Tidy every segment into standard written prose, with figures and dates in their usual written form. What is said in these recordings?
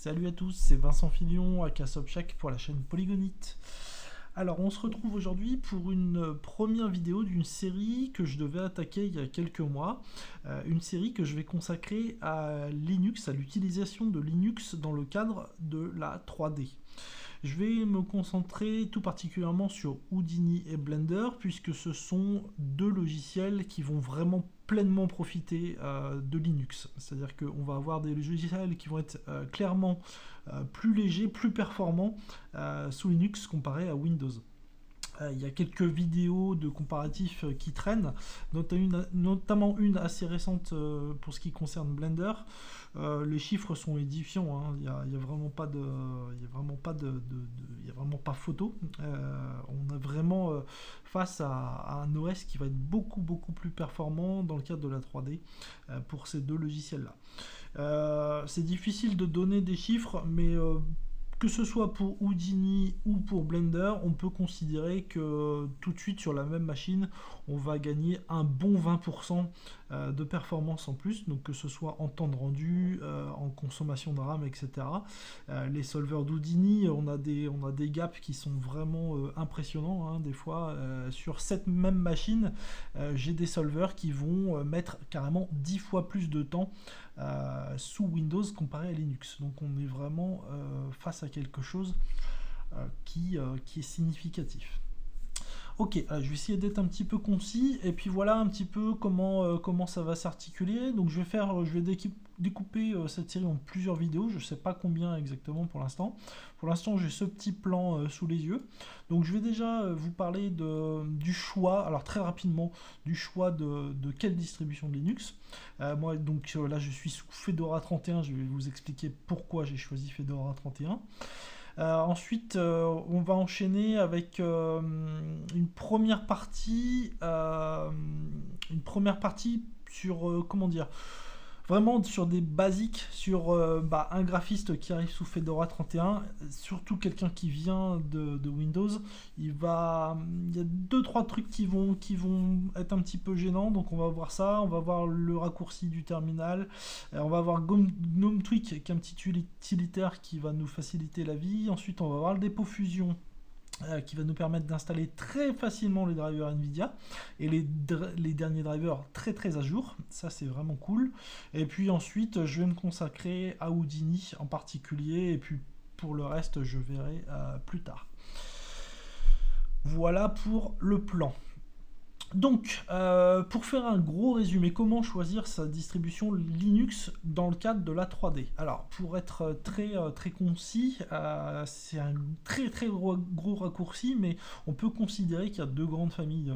Salut à tous, c'est Vincent Filion à Sobchak pour la chaîne Polygonite. Alors on se retrouve aujourd'hui pour une première vidéo d'une série que je devais attaquer il y a quelques mois. Une série que je vais consacrer à Linux, à l'utilisation de Linux dans le cadre de la 3D. Je vais me concentrer tout particulièrement sur Houdini et Blender puisque ce sont deux logiciels qui vont vraiment pleinement profiter de Linux. C'est-à-dire qu'on va avoir des logiciels qui vont être clairement plus légers, plus performants sous Linux comparé à Windows. Il y a quelques vidéos de comparatifs qui traînent, notamment une assez récente pour ce qui concerne Blender. Les chiffres sont édifiants, hein. Il y a vraiment pas photo. On est vraiment face à un OS qui va être beaucoup plus performant dans le cadre de la 3D pour ces deux logiciels-là. C'est difficile de donner des chiffres, mais que ce soit pour Houdini ou pour Blender, on peut considérer que tout de suite sur la même machine, on va gagner un bon 20% de performance en plus, donc que ce soit en temps de rendu, en consommation de RAM, etc. Les solvers d'Houdini, on a des gaps qui sont vraiment impressionnants, hein. Des fois, sur cette même machine, j'ai des solvers qui vont mettre carrément 10 fois plus de temps sous Windows comparé à Linux. Donc on est vraiment face à quelque chose qui est significatif. Ok, je vais essayer d'être un petit peu concis, et puis voilà un petit peu comment ça va s'articuler. Donc je vais découper cette série en plusieurs vidéos, je ne sais pas combien exactement pour l'instant. Pour l'instant j'ai ce petit plan sous les yeux. Donc je vais déjà vous parler du choix, alors très rapidement, du choix de quelle distribution de Linux. Moi donc là je suis sous Fedora 31, je vais vous expliquer pourquoi j'ai choisi Fedora 31. Ensuite, on va enchaîner avec une première partie sur, comment dire, vraiment sur des basiques, sur un graphiste qui arrive sous Fedora 31, surtout quelqu'un qui vient de Windows. Il y a 2-3 trucs qui vont être un petit peu gênants, donc on va voir ça, on va voir le raccourci du terminal, on va voir GNOME Tweak qui est un petit utilitaire qui va nous faciliter la vie. Ensuite on va voir le dépôt Fusion qui va nous permettre d'installer très facilement les drivers NVIDIA et les derniers drivers très à jour, ça c'est vraiment cool. Et puis ensuite je vais me consacrer à Houdini en particulier, et puis pour le reste je verrai plus tard. Voilà pour le plan. Donc, pour faire un gros résumé, comment choisir sa distribution Linux dans le cadre de la 3D? Alors, pour être très concis, c'est un très gros raccourci, mais on peut considérer qu'il y a deux grandes familles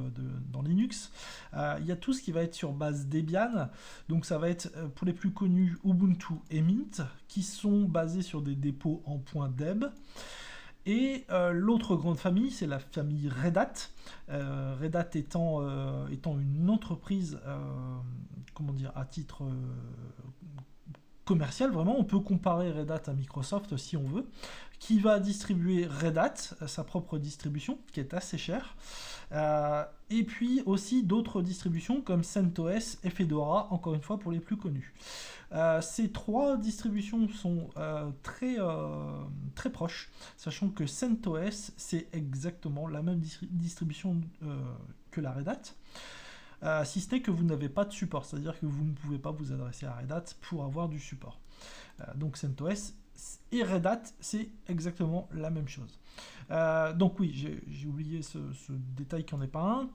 dans Linux. Il y a tout ce qui va être sur base Debian, donc ça va être pour les plus connus Ubuntu et Mint, qui sont basés sur des dépôts en .deb. Et l'autre grande famille, c'est la famille Red Hat. Red Hat étant une entreprise, à titre commercial, vraiment, on peut comparer Red Hat à Microsoft si on veut, qui va distribuer Red Hat, sa propre distribution, qui est assez chère, et puis aussi d'autres distributions comme CentOS et Fedora, encore une fois pour les plus connus. Ces trois distributions sont très proches, sachant que CentOS c'est exactement la même distribution que la Red Hat, si ce n'est que vous n'avez pas de support, c'est-à-dire que vous ne pouvez pas vous adresser à Red Hat pour avoir du support. Donc CentOS et Red Hat, c'est exactement la même chose. Donc oui, j'ai oublié ce détail qui n'en est pas un.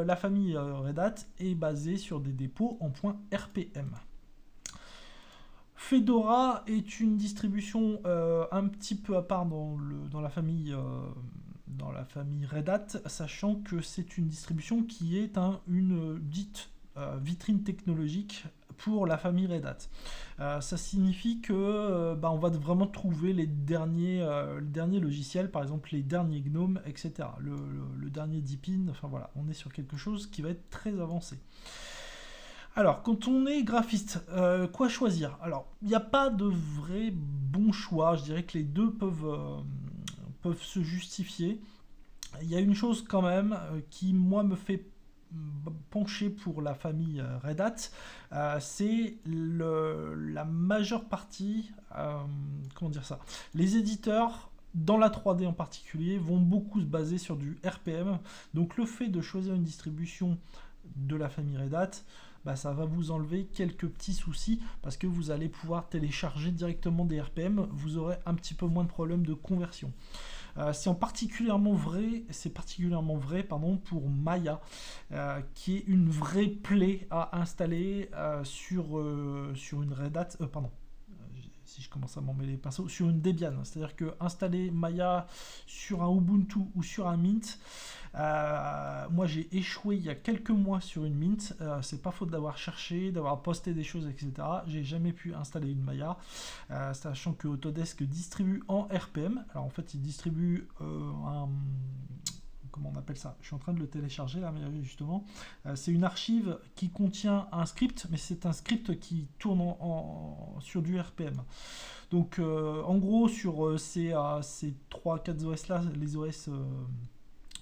La famille Red Hat est basée sur des dépôts en .rpm. Fedora est une distribution un petit peu à part dans la famille Red Hat, sachant que c'est une distribution qui est une dite vitrine technologique pour la famille Red Hat. Ça signifie que on va vraiment trouver les derniers logiciels, par exemple les derniers GNOME, etc. Le dernier Deepin, enfin voilà, on est sur quelque chose qui va être très avancé. Alors, quand on est graphiste, quoi choisir? Alors, il n'y a pas de vrai bon choix, je dirais que les deux peuvent se justifier. Il y a une chose quand même qui, moi, me fait pencher pour la famille Red Hat, c'est la majeure partie, comment dire ça, les éditeurs dans la 3D en particulier vont beaucoup se baser sur du RPM. Donc le fait de choisir une distribution de la famille Red Hat, ça va vous enlever quelques petits soucis parce que vous allez pouvoir télécharger directement des RPM, vous aurez un petit peu moins de problèmes de conversion. C'est particulièrement vrai pour Maya, qui est une vraie plaie à installer sur une Red Hat, si je commence à m'en mêler les pinceaux, sur une Debian. C'est-à-dire que installer Maya sur un Ubuntu ou sur un Mint, moi j'ai échoué il y a quelques mois sur une Mint, c'est pas faute d'avoir cherché, d'avoir posté des choses, etc. J'ai jamais pu installer une Maya, sachant que Autodesk distribue en RPM. Alors en fait il distribue comment on appelle ça? Je suis en train de le télécharger là, mais justement, c'est une archive qui contient un script, mais c'est un script qui tourne sur du RPM. Donc en gros, sur ces 3-4 OS là, les OS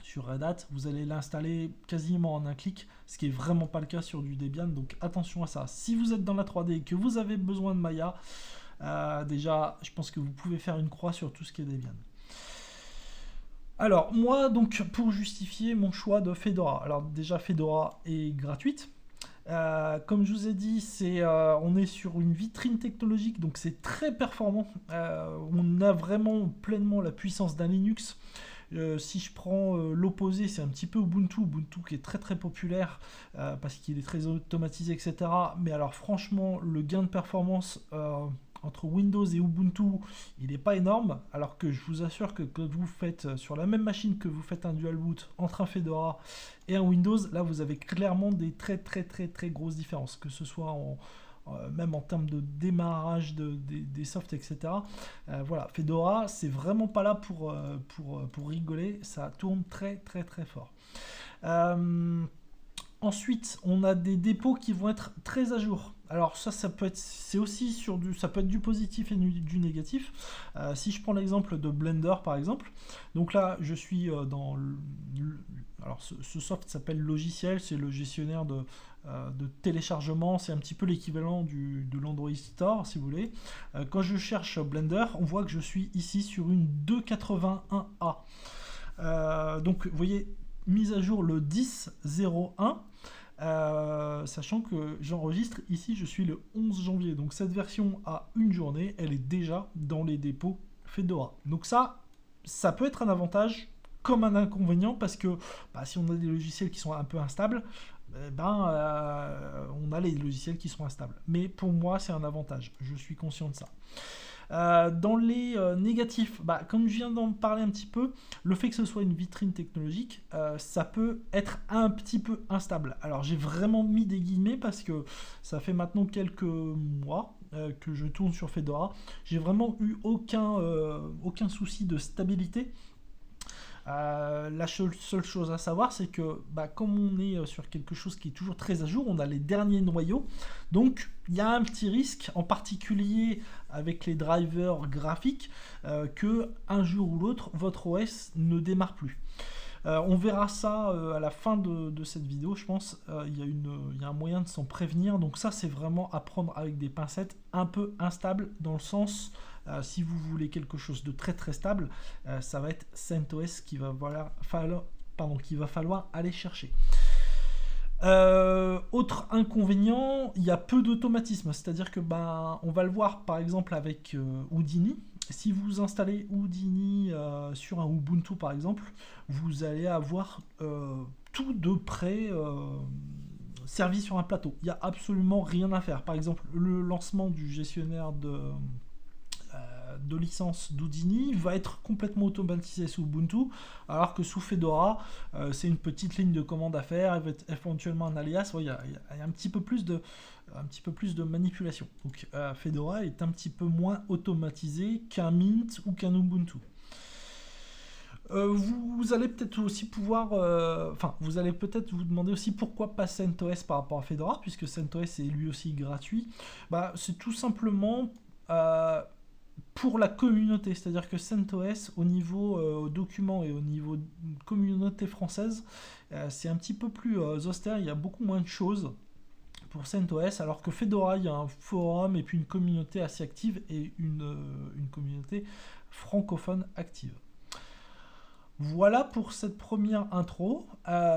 sur Red Hat, vous allez l'installer quasiment en un clic, ce qui est vraiment pas le cas sur du Debian, donc attention à ça. Si vous êtes dans la 3D et que vous avez besoin de Maya, déjà, je pense que vous pouvez faire une croix sur tout ce qui est Debian. Alors, moi, donc, pour justifier mon choix de Fedora, alors déjà, Fedora est gratuite. Comme je vous ai dit, on est sur une vitrine technologique, donc c'est très performant. On a vraiment pleinement la puissance d'un Linux. Si je prends l'opposé, c'est un petit peu Ubuntu qui est très très populaire parce qu'il est très automatisé, etc. Mais alors franchement, le gain de performance entre Windows et Ubuntu, il n'est pas énorme, alors que je vous assure que quand vous faites sur la même machine que vous faites un dual boot entre un Fedora et un Windows, là vous avez clairement des très très très très grosses différences, que ce soit même en termes de démarrage des softs, etc. Voilà, Fedora, c'est vraiment pas là pour rigoler, ça tourne très très très fort. Ensuite, on a des dépôts qui vont être très à jour. Alors ça peut être, c'est aussi ça peut être du positif et du négatif. Si je prends l'exemple de Blender par exemple, donc là je suis dans alors ce soft s'appelle Logiciel, c'est le gestionnaire de téléchargement, c'est un petit peu l'équivalent de l'Android Store si vous voulez. Quand je cherche Blender, on voit que je suis ici sur une 281A. Donc vous voyez, mise à jour le 10.01, sachant que j'enregistre ici, je suis le 11 janvier, donc cette version a une journée, elle est déjà dans les dépôts Fedora. Donc ça peut être un avantage comme un inconvénient, parce que si on a des logiciels qui sont un peu instables, on a les logiciels qui sont instables. Mais pour moi, c'est un avantage, je suis conscient de ça. Dans les négatifs, comme je viens d'en parler un petit peu, le fait que ce soit une vitrine technologique, ça peut être un petit peu instable. Alors j'ai vraiment mis des guillemets parce que ça fait maintenant quelques mois que je tourne sur Fedora. J'ai vraiment eu aucun souci de stabilité. La seule chose à savoir, c'est que comme on est sur quelque chose qui est toujours très à jour, on a les derniers noyaux, donc il y a un petit risque, en particulier avec les drivers graphiques, que un jour ou l'autre, votre OS ne démarre plus. On verra ça à la fin de cette vidéo, je pense. Il y a un moyen de s'en prévenir, donc ça c'est vraiment à prendre avec des pincettes, un peu instable dans le sens... si vous voulez quelque chose de très très stable, ça va être CentOS qu'il va falloir aller chercher. Autre inconvénient, il y a peu d'automatisme, c'est-à-dire que on va le voir par exemple avec Houdini. Si vous installez Houdini sur un Ubuntu par exemple, vous allez avoir tout de près servi sur un plateau. Il n'y a absolument rien à faire. Par exemple, le lancement du gestionnaire de licence d'Houdini va être complètement automatisé sous Ubuntu, alors que sous Fedora, c'est une petite ligne de commande à faire, avec éventuellement un alias. Il y a un petit peu plus de manipulation. Donc Fedora est un petit peu moins automatisé qu'un Mint ou qu'un Ubuntu. Vous allez peut-être aussi pouvoir, vous allez peut-être vous demander aussi pourquoi pas CentOS par rapport à Fedora, puisque CentOS est lui aussi gratuit. C'est tout simplement pour la communauté, c'est-à-dire que CentOS, au niveau documents et au niveau communauté française, c'est un petit peu plus austère, il y a beaucoup moins de choses pour CentOS, alors que Fedora, il y a un forum et puis une communauté assez active et une communauté francophone active. Voilà pour cette première intro.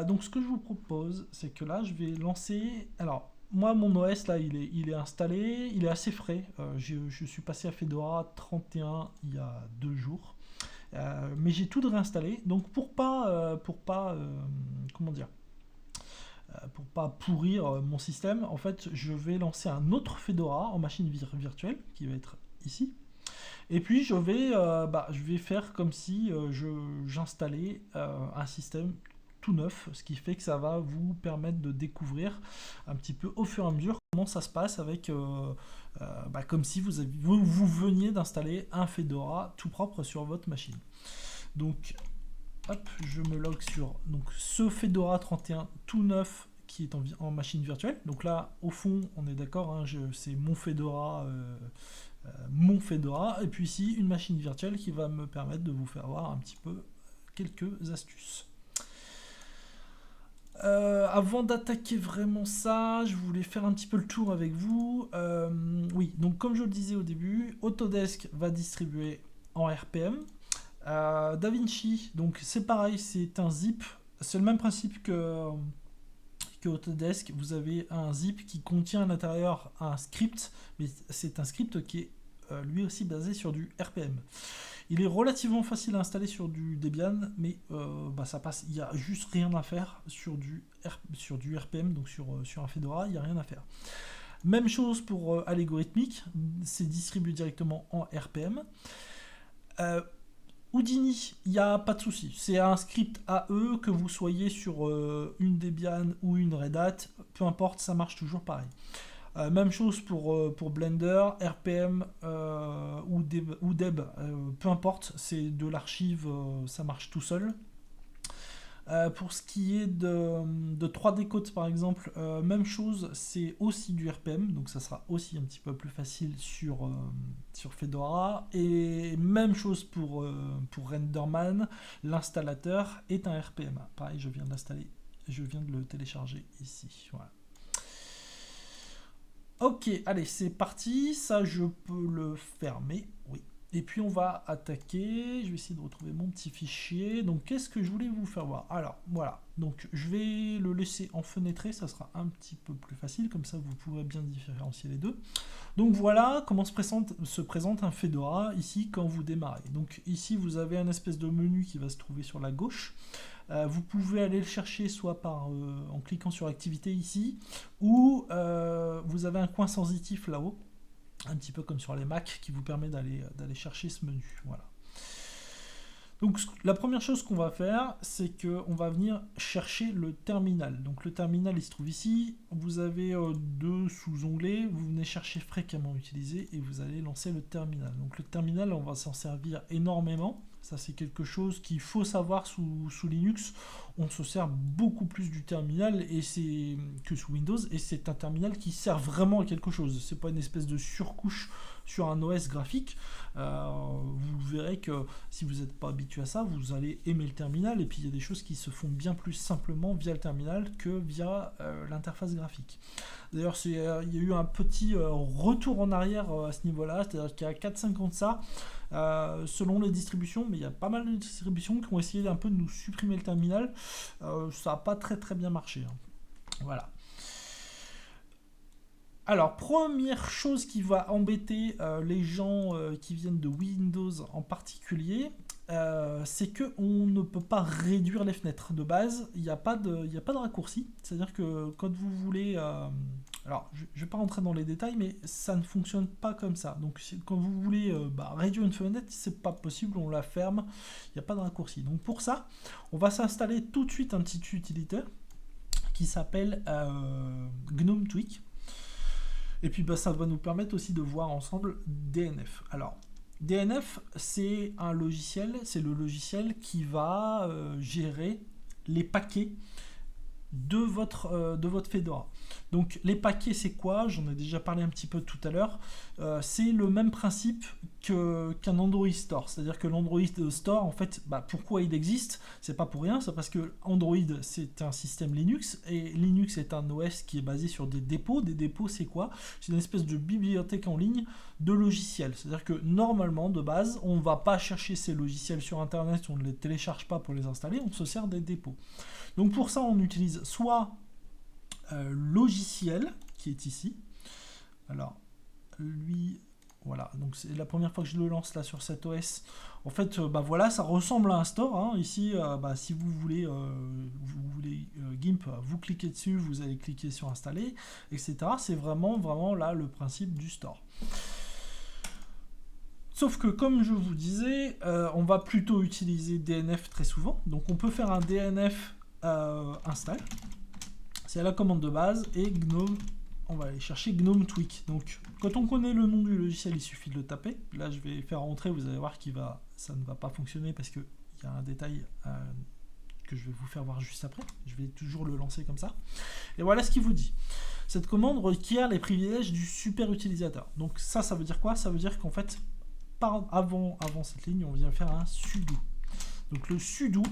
Donc ce que je vous propose, c'est que là, je vais lancer... Alors, moi, mon OS, là, il est installé, il est assez frais. Je suis passé à Fedora 31 il y a 2 jours. Mais j'ai tout de réinstallé. Donc pour pas comment dire, pour pas pourrir mon système, en fait, je vais lancer un autre Fedora en machine virtuelle, qui va être ici. Et puis je vais faire comme si j'installais un système tout neuf, ce qui fait que ça va vous permettre de découvrir un petit peu au fur et à mesure comment ça se passe avec, comme si vous veniez d'installer un Fedora tout propre sur votre machine. Donc, hop, je me log sur ce Fedora 31 tout neuf qui est en machine virtuelle. Donc là, au fond, on est d'accord, hein, c'est mon Fedora. Et puis ici une machine virtuelle qui va me permettre de vous faire voir un petit peu quelques astuces. Avant d'attaquer vraiment ça, je voulais faire un petit peu le tour avec vous. Oui, donc comme je le disais au début, Autodesk va distribuer en RPM. DaVinci, donc c'est pareil, c'est un zip, c'est le même principe que Autodesk. Vous avez un zip qui contient à l'intérieur un script, mais c'est un script qui est lui aussi basé sur du RPM. Il est relativement facile à installer sur du Debian, mais ça passe. Il n'y a juste rien à faire sur du RPM, donc sur un Fedora, il n'y a rien à faire. Même chose pour Allegorithmic, c'est distribué directement en RPM. Houdini, il n'y a pas de souci. C'est un script AE, que vous soyez sur une Debian ou une Red Hat, peu importe, ça marche toujours pareil. Même chose pour Blender, RPM ou Deb, peu importe, c'est de l'archive, ça marche tout seul. Pour ce qui est de 3D Code par exemple, même chose, c'est aussi du RPM, donc ça sera aussi un petit peu plus facile sur Fedora. Et même chose pour Renderman, l'installateur est un RPM. Pareil, je viens de l'installer, je viens de le télécharger ici. Voilà. Ok, allez, c'est parti. Ça, je peux le fermer. Oui. Et puis, on va attaquer. Je vais essayer de retrouver mon petit fichier. Donc, qu'est-ce que je voulais vous faire voir? Alors, voilà. Donc, je vais le laisser en fenêtré. Ça sera un petit peu plus facile. Comme ça, vous pourrez bien différencier les deux. Donc, voilà comment se présente un Fedora ici quand vous démarrez. Donc, ici, vous avez un espèce de menu qui va se trouver sur la gauche. Vous pouvez aller le chercher soit en cliquant sur activité ici, ou vous avez un coin sensitif là-haut, un petit peu comme sur les Mac, qui vous permet d'aller chercher ce menu. Voilà. Donc la première chose qu'on va faire, c'est qu'on va venir chercher le terminal. Donc le terminal, il se trouve ici. Vous avez 2 sous-onglets. Vous venez chercher fréquemment utilisé et vous allez lancer le terminal. Donc le terminal, on va s'en servir énormément. Ça, c'est quelque chose qu'il faut savoir sous Linux. On se sert beaucoup plus du terminal que sous Windows, et c'est un terminal qui sert vraiment à quelque chose. C'est pas une espèce de surcouche sur un OS graphique. Vous verrez que si vous n'êtes pas habitué à ça, vous allez aimer le terminal, et puis il y a des choses qui se font bien plus simplement via le terminal que via l'interface graphique. D'ailleurs, il y a eu un petit retour en arrière à ce niveau-là, c'est-à-dire qu'il y a 4-5 ans de ça, selon les distributions, mais il y a pas mal de distributions qui ont essayé un peu de nous supprimer le terminal. Ça n'a pas très bien marché. Hein. Voilà. Alors, première chose qui va embêter les gens qui viennent de Windows en particulier, c'est qu'on ne peut pas réduire les fenêtres. De base, il n'y a pas de raccourci. C'est-à-dire que quand vous voulez... alors, je ne vais pas rentrer dans les détails, mais ça ne fonctionne pas comme ça. Donc, quand vous voulez réduire une fenêtre, c'est pas possible, on la ferme, il n'y a pas de raccourci. Donc, pour ça, on va s'installer tout de suite un petit utilitaire qui s'appelle GNOME Tweak. Et puis, ça va nous permettre aussi de voir ensemble DNF. Alors, DNF, c'est un logiciel, c'est le logiciel qui va gérer les paquets de votre Fedora. Donc les paquets, c'est quoi? J'en ai déjà parlé un petit peu tout à l'heure. C'est le même principe qu'un Android Store. C'est-à-dire que l'Android Store, en fait, pourquoi il existe? C'est pas pour rien, c'est parce que Android, c'est un système Linux, et Linux est un OS qui est basé sur des dépôts. Des dépôts, c'est quoi? C'est une espèce de bibliothèque en ligne de logiciels. C'est-à-dire que normalement, de base, on ne va pas chercher ces logiciels sur Internet, on ne les télécharge pas pour les installer, on se sert des dépôts. Donc pour ça, on utilise soit logiciel, qui est ici. Alors, lui... Voilà, donc c'est la première fois que je le lance là sur cet OS. En fait, voilà, ça ressemble à un store. Hein. Ici, si vous voulez, GIMP, vous cliquez dessus, vous allez cliquer sur installer, etc. C'est vraiment là le principe du store. Sauf que, comme je vous disais, on va plutôt utiliser DNF très souvent. Donc on peut faire un DNF install. C'est la commande de base, et GNOME. On va aller chercher GNOME Tweak. Donc, quand on connaît le nom du logiciel, il suffit de le taper. Là, je vais faire rentrer, vous allez voir ça ne va pas fonctionner parce qu'il y a un détail que je vais vous faire voir juste après. Je vais toujours le lancer comme ça. Et voilà ce qu'il vous dit. Cette commande requiert les privilèges du super utilisateur. Donc ça veut dire quoi? Ça veut dire qu'en fait, avant cette ligne, on vient faire un sudo. Donc le sudo,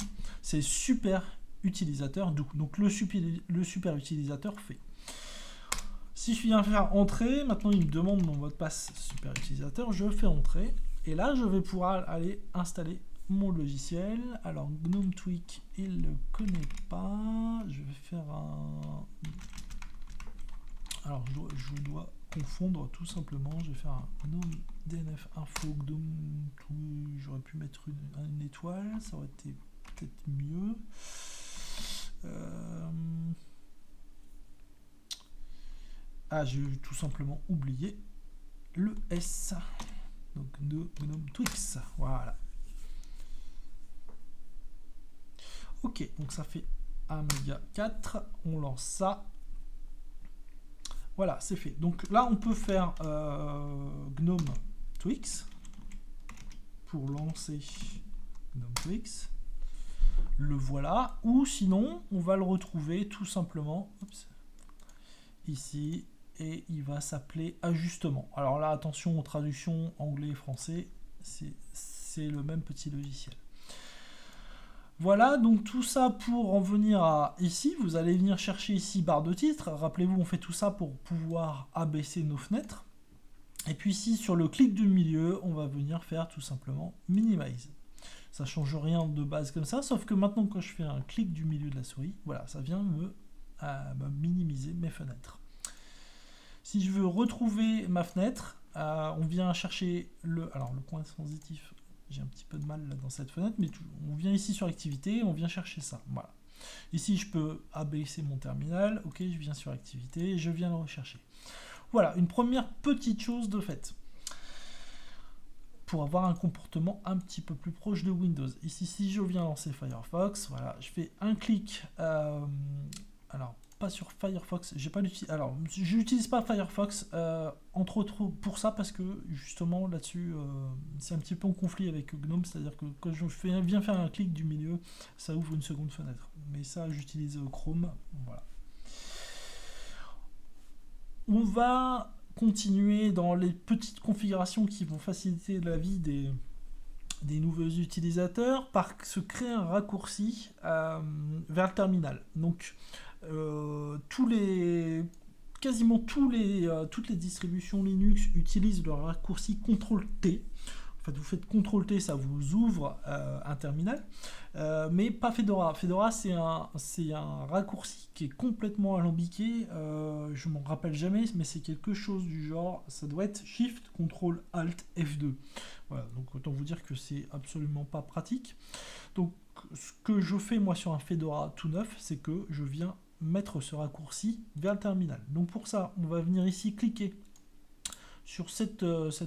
c'est super utilisateur do. Donc le super utilisateur fait. Si je viens faire entrer, maintenant il me demande mon mot de passe super utilisateur, je fais entrer, et là je vais pouvoir aller installer mon logiciel. Alors GNOME Tweak, il ne le connaît pas, je vais faire un... Alors je dois confondre tout simplement, je vais faire un GNOME DNF info GNOME Tweak, j'aurais pu mettre une étoile, ça aurait été peut-être mieux. J'ai tout simplement oublié le S. Donc de GNOME Twix. Voilà. Ok, donc ça fait 1 méga 4. On lance ça. Voilà, c'est fait. Donc là, on peut faire GNOME Twix pour lancer GNOME Twix. Le voilà. Ou sinon, on va le retrouver tout simplement ici. Et il va s'appeler ajustement. Alors là, attention aux traductions anglais et français, c'est le même petit logiciel. Voilà, donc tout ça pour en venir à ici. Vous allez venir chercher ici barre de titre. Rappelez-vous, on fait tout ça pour pouvoir abaisser nos fenêtres. Et puis ici, sur le clic du milieu, on va venir faire tout simplement minimize. Ça ne change rien de base comme ça, sauf que maintenant, quand je fais un clic du milieu de la souris, voilà, ça vient me minimiser mes fenêtres. Si je veux retrouver ma fenêtre, on vient chercher le point sensitif. J'ai un petit peu de mal là dans cette fenêtre, mais on vient ici sur activité, on vient chercher ça. Voilà. Ici, je peux abaisser mon terminal. Ok, je viens sur activité, je viens le rechercher. Voilà, une première petite chose de fait. Pour avoir un comportement un petit peu plus proche de Windows. Ici, si je viens lancer Firefox, voilà, je fais un clic. Alors, pas sur Firefox, j'ai pas l'utilise. Alors, j'utilise pas Firefox, entre autres pour ça, parce que justement là-dessus, c'est un petit peu en conflit avec GNOME, c'est-à-dire que quand je viens faire un clic du milieu, ça ouvre une seconde fenêtre. Mais ça, j'utilise Chrome. Voilà. On va continuer dans les petites configurations qui vont faciliter la vie des nouveaux utilisateurs par se créer un raccourci vers le terminal. Donc, quasiment toutes les distributions Linux utilisent le raccourci CTRL-T. En fait, vous faites CTRL-T, ça vous ouvre un terminal, mais pas Fedora. Fedora, c'est un raccourci qui est complètement alambiqué. Je m'en rappelle jamais, mais c'est quelque chose du genre, ça doit être Shift, CTRL, Alt, F2. Voilà, donc autant vous dire que c'est absolument pas pratique. Donc, ce que je fais moi sur un Fedora tout neuf, c'est que je viens mettre ce raccourci vers le terminal. Donc pour ça, on va venir ici cliquer sur cette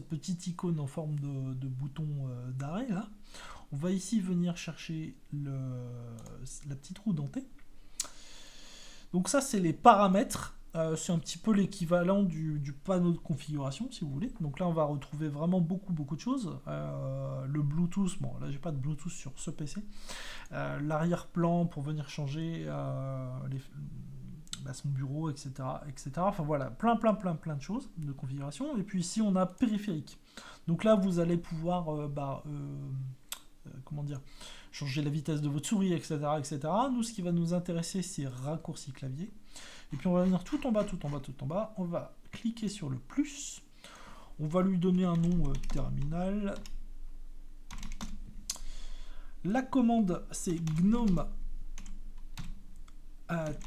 petite icône en forme de bouton d'arrêt là. On va ici venir chercher la petite roue dentée. Donc ça, c'est les paramètres. C'est un petit peu l'équivalent du panneau de configuration, si vous voulez. Donc là, on va retrouver vraiment beaucoup de choses. Le Bluetooth, bon, là, j'ai pas de Bluetooth sur ce PC. L'arrière-plan pour venir changer son bureau, etc., etc. Enfin voilà, plein de choses de configuration. Et puis ici, on a périphérique. Donc là, vous allez pouvoir, comment dire, changer la vitesse de votre souris, etc., etc. Nous, ce qui va nous intéresser, c'est raccourci clavier. Et puis on va venir tout en bas, tout en bas, tout en bas. On va cliquer sur le plus. On va lui donner un nom terminal. La commande, c'est GNOME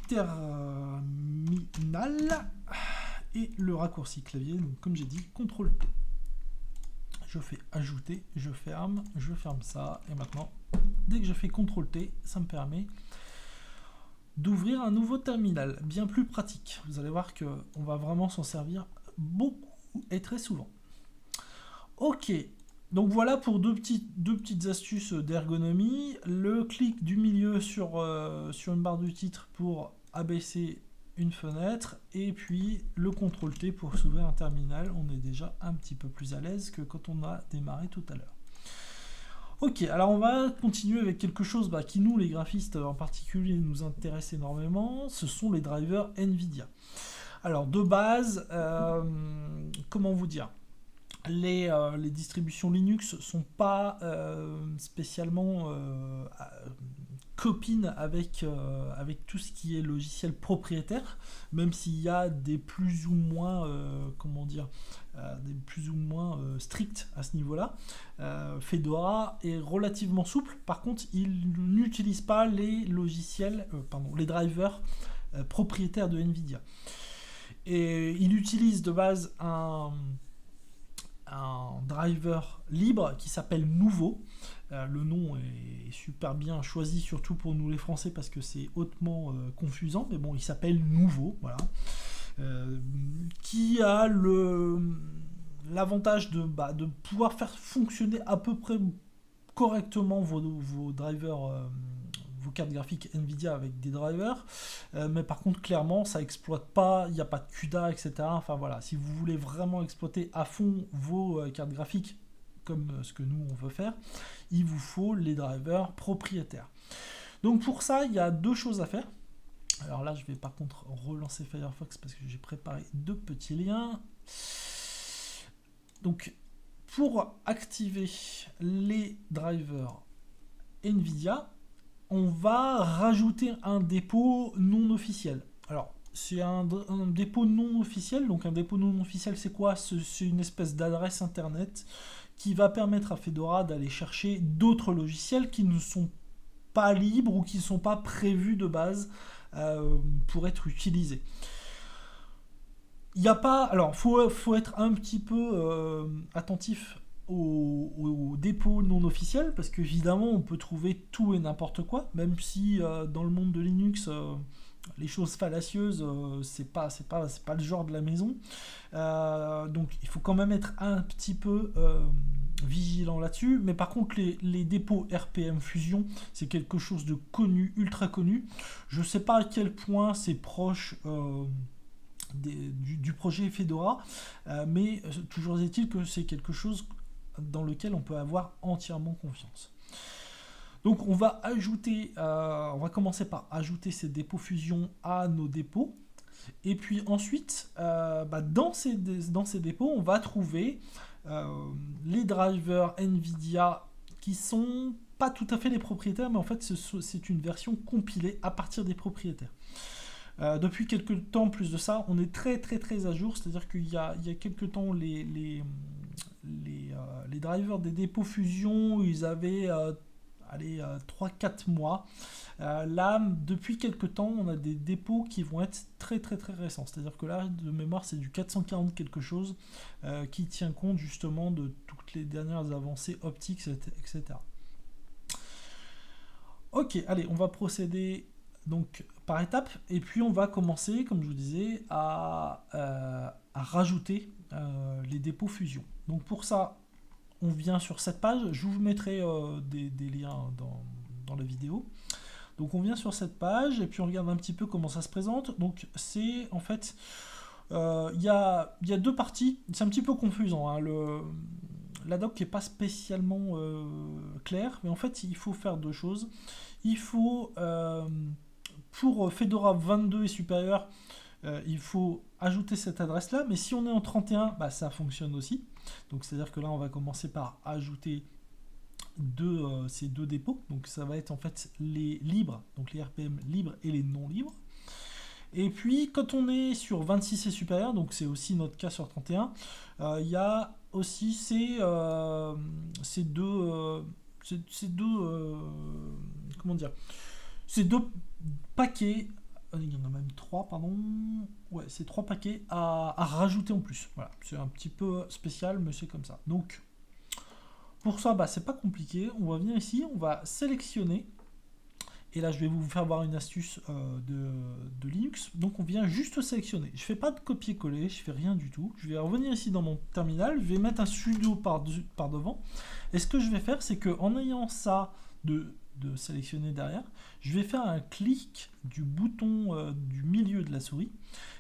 terminal. Et le raccourci clavier, donc comme j'ai dit, CTRL T. Je fais ajouter, je ferme ça. Et maintenant, dès que je fais CTRL T, ça me permet d'ouvrir un nouveau terminal, bien plus pratique. Vous allez voir qu'on va vraiment s'en servir beaucoup et très souvent. Ok, donc voilà pour deux petites astuces d'ergonomie. Le clic du milieu sur une barre du titre pour abaisser une fenêtre, et puis le CTRL T pour s'ouvrir un terminal. On est déjà un petit peu plus à l'aise que quand on a démarré tout à l'heure. Ok, alors on va continuer avec quelque chose qui nous, les graphistes en particulier, nous intéresse énormément. Ce sont les drivers NVIDIA. Alors de base, comment vous dire, les distributions Linux sont pas spécialement copines avec tout ce qui est logiciel propriétaire, même s'il y a des plus ou moins stricts à ce niveau-là. Fedora est relativement souple. Par contre, il n'utilise pas les logiciels, les drivers propriétaires de NVIDIA. Et il utilise de base un driver libre qui s'appelle Nouveau. Le nom est super bien choisi, surtout pour nous les Français, parce que c'est hautement confusant, mais bon, il s'appelle Nouveau, voilà. Qui a l'avantage de pouvoir faire fonctionner à peu près correctement vos drivers, vos cartes graphiques NVIDIA avec des drivers, mais par contre clairement ça exploite pas, il n'y a pas de CUDA, etc. Enfin voilà, si vous voulez vraiment exploiter à fond vos cartes graphiques comme ce que nous on veut faire, il vous faut les drivers propriétaires. Donc pour ça, il y a deux choses à faire. Alors là, je vais par contre relancer Firefox parce que j'ai préparé deux petits liens. Donc pour activer les drivers NVIDIA, on va rajouter un dépôt non officiel. Alors, c'est un dépôt non officiel. Donc, un dépôt non officiel, c'est quoi? C'est une espèce d'adresse internet qui va permettre à Fedora d'aller chercher d'autres logiciels qui ne sont pas libres ou qui ne sont pas prévus de base pour être utilisés. Il n'y a pas... Alors, faut être un petit peu attentif au dépôt non officiel, parce qu'évidemment on peut trouver tout et n'importe quoi, même si dans le monde de Linux les choses fallacieuses c'est pas le genre de la maison, donc il faut quand même être un petit peu vigilant là-dessus. Mais par contre les dépôts RPM Fusion, c'est quelque chose de connu, ultra connu. Je sais pas à quel point c'est proche du projet Fedora, mais toujours est-il que c'est quelque chose dans lequel on peut avoir entièrement confiance. Donc on va commencer par ajouter ces dépôts Fusion à nos dépôts, et puis ensuite dans ces dépôts on va trouver les drivers NVIDIA qui sont pas tout à fait les propriétaires, mais en fait c'est une version compilée à partir des propriétaires. Depuis quelques temps, plus de ça, on est très à jour, c'est-à-dire qu'il y a quelques temps, les drivers des dépôts Fusion, ils avaient 3-4 mois. Là, depuis quelques temps, on a des dépôts qui vont être très récents, c'est-à-dire que là, de mémoire, c'est du 440 quelque chose, qui tient compte justement de toutes les dernières avancées optiques, etc. Ok, allez, on va procéder donc par étapes, et puis on va commencer, comme je vous disais, à rajouter les dépôts Fusion. Donc pour ça, on vient sur cette page. Je vous mettrai des liens dans la vidéo. Donc on vient sur cette page et puis on regarde un petit peu comment ça se présente. Donc c'est en fait, il y a deux parties. C'est un petit peu confusant, hein. La doc n'est pas spécialement claire, mais en fait il faut faire deux choses. Il faut pour Fedora 22 et supérieur, il faut ajouter cette adresse-là, mais si on est en 31, bah, ça fonctionne aussi. Donc c'est-à-dire que là, on va commencer par ajouter ces deux dépôts. Donc ça va être en fait les libres, donc les RPM libres et les non libres. Et puis quand on est sur 26 et supérieur, donc c'est aussi notre cas sur 31, il y a aussi ces deux comment dire, ces deux paquets. Il y en a même 3, pardon. Ouais, c'est 3 paquets à rajouter en plus. Voilà, c'est un petit peu spécial, mais c'est comme ça. Donc, pour ça, bah, c'est pas compliqué. On va venir ici, on va sélectionner. Et là, je vais vous faire voir une astuce de Linux. Donc, on vient juste sélectionner. Je fais pas de copier-coller, je fais rien du tout. Je vais revenir ici dans mon terminal. Je vais mettre un sudo par devant. Et ce que je vais faire, c'est qu'en ayant ça de sélectionner derrière, je vais faire un clic du bouton du milieu de la souris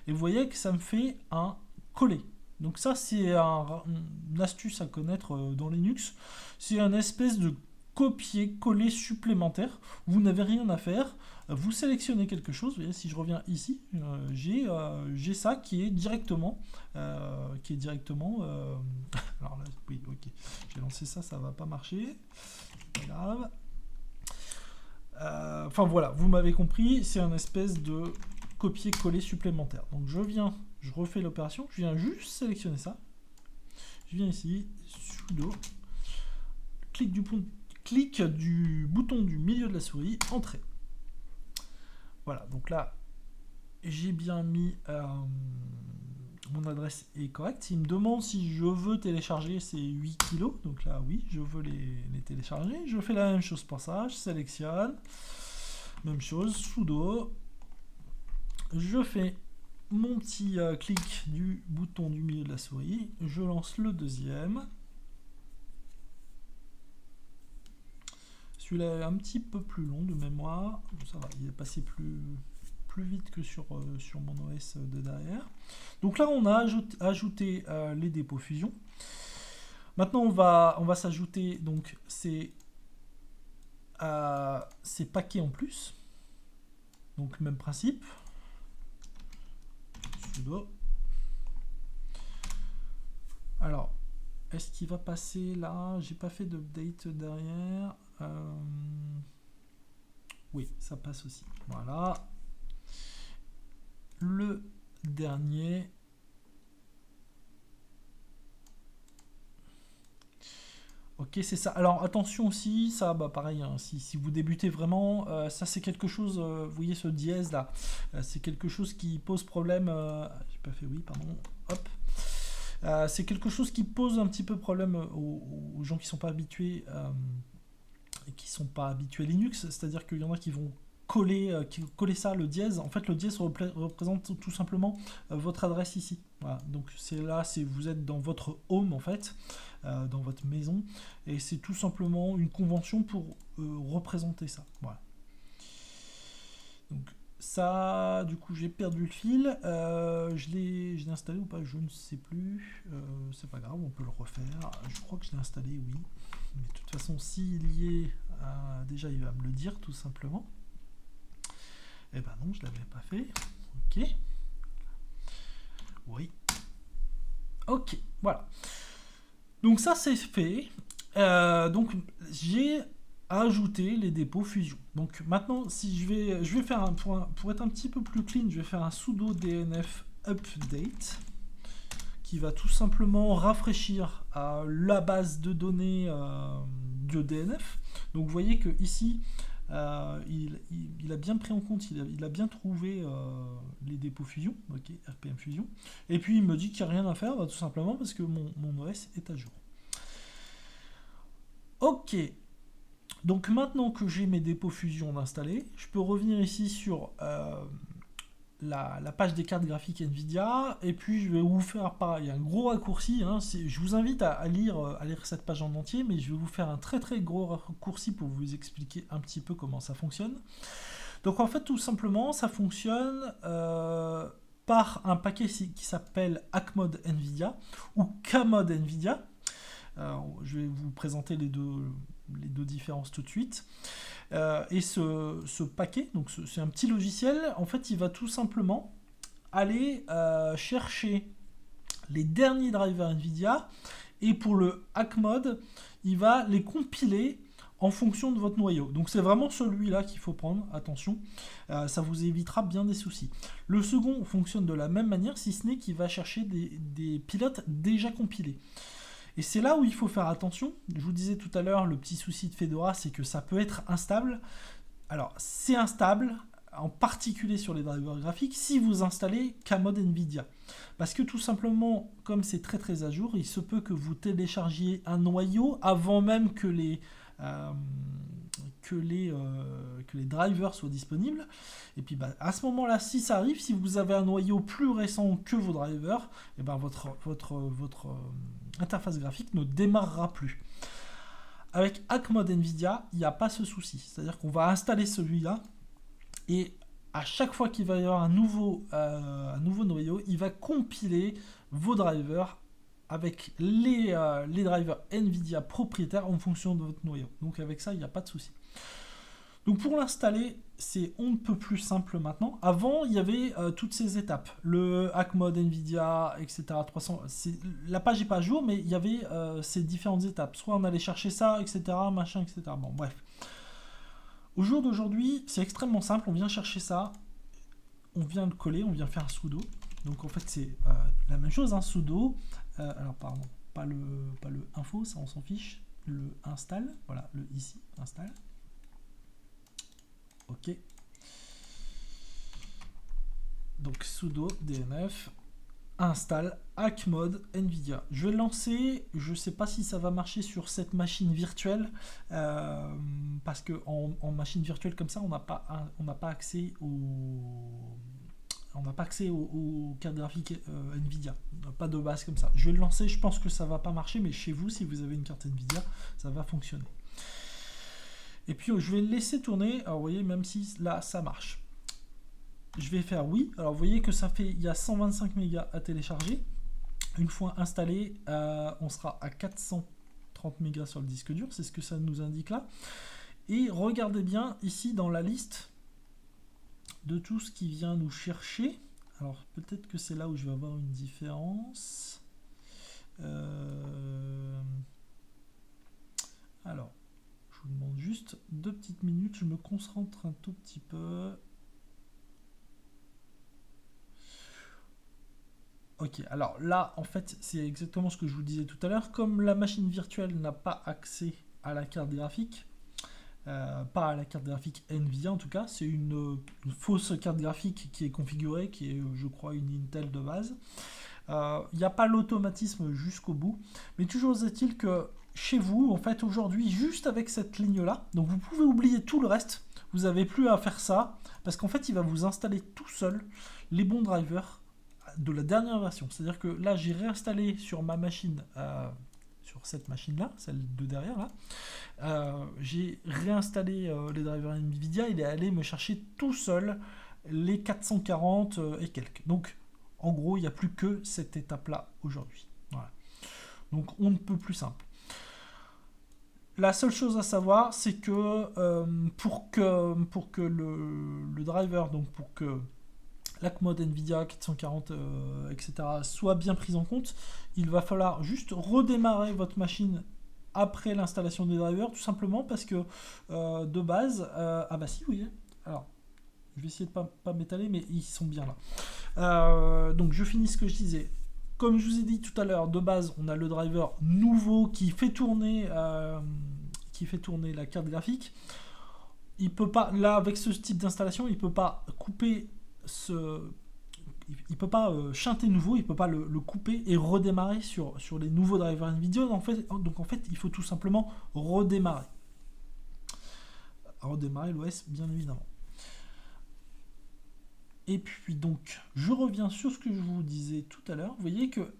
et vous voyez que ça me fait un coller. Donc ça c'est une astuce à connaître dans Linux, c'est un espèce de copier-coller supplémentaire, vous n'avez rien à faire, vous sélectionnez quelque chose, vous voyez, si je reviens ici, j'ai ça qui est directement, alors là, oui, ok, j'ai lancé ça, ça va pas marcher, c'est pas grave. Enfin voilà, vous m'avez compris, c'est un espèce de copier-coller supplémentaire. Donc je refais l'opération, je viens juste sélectionner ça. Je viens ici, sudo, clic du bouton du milieu de la souris, entrée. Voilà, donc là, j'ai bien mis mon adresse est correcte. Il me demande si je veux télécharger ces 8 kilos. Donc là, oui, je veux les télécharger. Je fais la même chose pour ça. Je sélectionne. Même chose, sudo. Je fais mon petit clic du bouton du milieu de la souris. Je lance le deuxième. Celui-là est un petit peu plus long de mémoire. Ça va, il est passé plus vite que sur mon OS de derrière. Donc là, on a ajouté les dépôts Fusion. Maintenant, on va s'ajouter donc ces paquets en plus. Donc, même principe. Sudo. Alors, est-ce qu'il va passer là? J'ai pas fait d'update derrière. Oui, ça passe aussi. Voilà. Le dernier. Ok, c'est ça. Alors attention aussi, ça, bah pareil, hein, si vous débutez vraiment, ça c'est quelque chose, vous voyez ce dièse là, c'est quelque chose qui pose problème. J'ai pas fait oui, pardon. Hop. C'est quelque chose qui pose un petit peu problème aux gens qui sont pas habitués à Linux, c'est-à-dire qu'il y en a qui vont coller ça, le dièse. En fait, le dièse représente tout simplement votre adresse ici. Voilà. Donc c'est là, vous êtes dans votre home en fait, dans votre maison, et c'est tout simplement une convention pour représenter ça. Voilà. Donc ça, du coup, j'ai perdu le fil. Je l'ai installé ou pas, je ne sais plus. C'est pas grave, on peut le refaire. Je crois que je l'ai installé, oui. Mais de toute façon, s'il y est, déjà, il va me le dire, tout simplement. Eh ben non, je ne l'avais pas fait. Ok. Oui. Ok, voilà. Donc ça, c'est fait. Donc, j'ai ajouté les dépôts Fusion. Donc maintenant, si je vais faire pour être un petit peu plus clean, je vais faire un sudo dnf update qui va tout simplement rafraîchir la base de données de DNF. Donc vous voyez que ici, il a bien pris en compte, il a bien trouvé les dépôts Fusion, ok, RPM Fusion. Et puis il me dit qu'il n'y a rien à faire, bah, tout simplement parce que mon OS est à jour. Ok. Donc maintenant que j'ai mes dépôts Fusion installés, je peux revenir ici sur la page des cartes graphiques NVIDIA, et puis je vais vous faire pareil, un gros raccourci, hein, je vous invite à lire cette page en entier, mais je vais vous faire un très très gros raccourci pour vous expliquer un petit peu comment ça fonctionne. Donc en fait tout simplement ça fonctionne par un paquet qui s'appelle Hackmod NVIDIA ou Kmod NVIDIA. Je vais vous présenter les deux différences tout de suite. Et ce paquet, donc c'est un petit logiciel, en fait, il va tout simplement aller chercher les derniers drivers NVIDIA, et pour le hack mode, il va les compiler en fonction de votre noyau. Donc c'est vraiment celui-là qu'il faut prendre, attention, ça vous évitera bien des soucis. Le second fonctionne de la même manière, si ce n'est qu'il va chercher des pilotes déjà compilés. Et c'est là où il faut faire attention. Je vous disais tout à l'heure, le petit souci de Fedora, c'est que ça peut être instable. Alors, c'est instable, en particulier sur les drivers graphiques, si vous installez Kmod NVIDIA. Parce que tout simplement, comme c'est très très à jour, il se peut que vous téléchargiez un noyau avant même que les drivers soient disponibles. Et puis à ce moment-là, si ça arrive, si vous avez un noyau plus récent que vos drivers, et ben votre interface graphique ne démarrera plus. Avec Hack Mode NVIDIA, il n'y a pas ce souci. C'est-à-dire qu'on va installer celui-là, et à chaque fois qu'il va y avoir un nouveau noyau, il va compiler vos drivers avec les drivers NVIDIA propriétaires en fonction de votre noyau. Donc avec ça, il n'y a pas de souci. Donc pour l'installer, c'est on ne peut plus simple maintenant. Avant, il y avait toutes ces étapes. Le hack mode NVIDIA, etc. 300. La page n'est pas à jour, mais il y avait ces différentes étapes. Soit on allait chercher ça, etc. Machin, etc. Bon, bref. Au jour d'aujourd'hui, c'est extrêmement simple. On vient chercher ça, on vient le coller, on vient faire un sudo. Donc en fait, c'est la même chose, un sudo. Alors pardon, pas le info, ça on s'en fiche. Le install, voilà, le ici, install. Ok. Donc sudo dnf install hack mode NVIDIA. Je vais le lancer. Je ne sais pas si ça va marcher sur cette machine virtuelle parce que en machine virtuelle comme ça, on n'a pas accès aux cartes graphiques NVIDIA. Pas de base comme ça. Je vais le lancer. Je pense que ça va pas marcher, mais chez vous, si vous avez une carte NVIDIA, ça va fonctionner. Et puis je vais le laisser tourner. Alors vous voyez, même si là ça marche. Je vais faire oui. Alors vous voyez que il y a 125 mégas à télécharger. Une fois installé, on sera à 430 mégas sur le disque dur. C'est ce que ça nous indique là. Et regardez bien ici dans la liste de tout ce qui vient nous chercher. Alors peut-être que c'est là où je vais avoir une différence. Alors. Je vous demande juste 2 petites minutes, je me concentre un tout petit peu. Ok, alors là, en fait, c'est exactement ce que je vous disais tout à l'heure. Comme la machine virtuelle n'a pas accès à la carte graphique, pas à la carte graphique NVIDIA en tout cas, c'est une fausse carte graphique qui est configurée, qui est, je crois, une Intel de base. Il n'y a pas l'automatisme jusqu'au bout, mais toujours est-il que chez vous, en fait, aujourd'hui, juste avec cette ligne-là, donc vous pouvez oublier tout le reste, vous n'avez plus à faire ça, parce qu'en fait, il va vous installer tout seul les bons drivers de la dernière version. C'est-à-dire que là, j'ai réinstallé sur ma machine, sur cette machine-là, celle de derrière, là, j'ai réinstallé les drivers NVIDIA, il est allé me chercher tout seul les 440 et quelques. Donc, en gros, il n'y a plus que cette étape-là aujourd'hui. Voilà. Donc, on ne peut plus simple. La seule chose à savoir, c'est que pour que le driver, donc pour que l'hack mode NVIDIA 440, etc., soit bien pris en compte, il va falloir juste redémarrer votre machine après l'installation des drivers, tout simplement parce que de base, ah bah si, oui, alors, je vais essayer de pas m'étaler, mais ils sont bien là. Donc je finis ce que je disais. Comme je vous ai dit tout à l'heure, de base, on a le driver nouveau qui fait tourner la carte graphique. Il peut pas, là, avec ce type d'installation, il peut pas couper il peut pas chanter nouveau, il peut pas le couper et redémarrer sur les nouveaux drivers NVIDIA. Donc en fait, il faut tout simplement redémarrer l'OS, bien évidemment. Et puis donc, je reviens sur ce que je vous disais tout à l'heure. Vous voyez que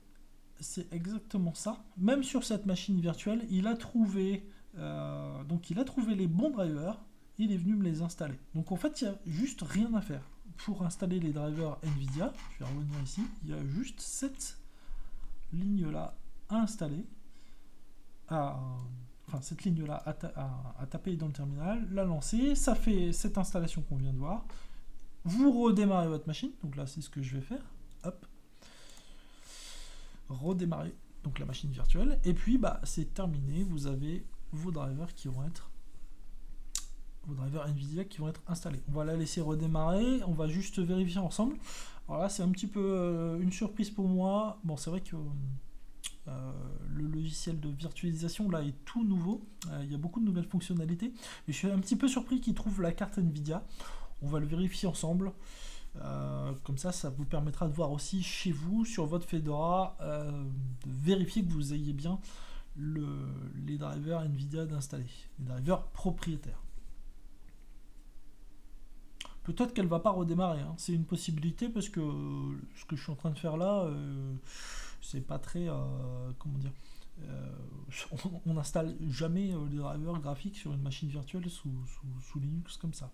c'est exactement ça. Même sur cette machine virtuelle, il a trouvé les bons drivers. Il est venu me les installer. Donc en fait, il n'y a juste rien à faire. Pour installer les drivers NVIDIA, je vais revenir ici, il y a juste cette ligne-là à installer. enfin cette ligne-là à taper dans le terminal, la lancer, ça fait cette installation qu'on vient de voir. Vous redémarrez votre machine, donc là c'est ce que je vais faire. Hop. Redémarrer donc la machine virtuelle, et puis bah c'est terminé, vous avez vos drivers qui vont être vos drivers NVIDIA qui vont être installés. On va la laisser redémarrer, on va juste vérifier ensemble. Alors là c'est un petit peu une surprise pour moi. Bon, c'est vrai que le logiciel de virtualisation là est tout nouveau, il y a beaucoup de nouvelles fonctionnalités, mais je suis un petit peu surpris qu'il trouve la carte NVIDIA. On va le vérifier ensemble. Comme ça vous permettra de voir aussi chez vous, sur votre Fedora, de vérifier que vous ayez bien les drivers NVIDIA d'installer, les drivers propriétaires. Peut-être qu'elle va pas redémarrer, hein. C'est une possibilité parce que ce que je suis en train de faire là, c'est pas très, comment dire, on n'installe jamais les drivers graphiques sur une machine virtuelle sous Linux comme ça.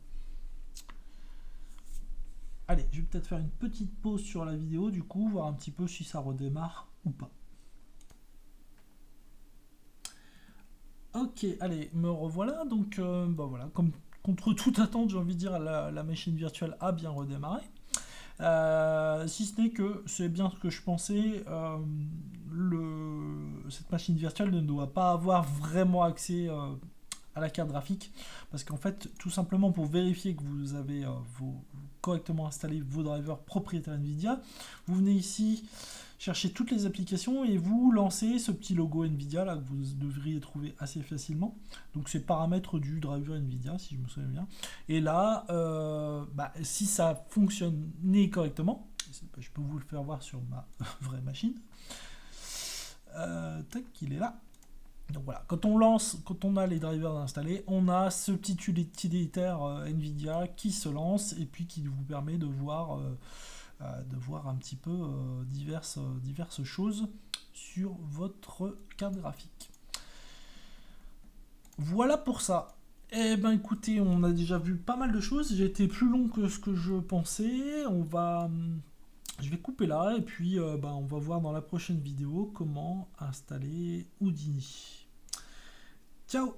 Allez, je vais peut-être faire une petite pause sur la vidéo, du coup, voir un petit peu si ça redémarre ou pas. Ok, allez, me revoilà. Donc, bah voilà, comme contre toute attente, j'ai envie de dire, la machine virtuelle a bien redémarré. Si ce n'est que c'est bien ce que je pensais, cette machine virtuelle ne doit pas avoir vraiment accès à la carte graphique, parce qu'en fait, tout simplement pour vérifier que vous avez correctement installé vos drivers propriétaires NVIDIA, vous venez ici chercher toutes les applications et vous lancez ce petit logo NVIDIA là que vous devriez trouver assez facilement. Donc c'est paramètres du driver NVIDIA si je me souviens bien. Et là, si ça fonctionnait correctement, je peux vous le faire voir sur ma vraie machine. Tac, il est là. Donc voilà, quand on a les drivers installés, on a ce petit utilitaire NVIDIA qui se lance et puis qui vous permet de voir un petit peu diverses choses sur votre carte graphique. Voilà pour ça. Eh ben écoutez, on a déjà vu pas mal de choses. J'ai été plus long que ce que je pensais. Je vais couper là et puis on va voir dans la prochaine vidéo comment installer Houdini. Ciao!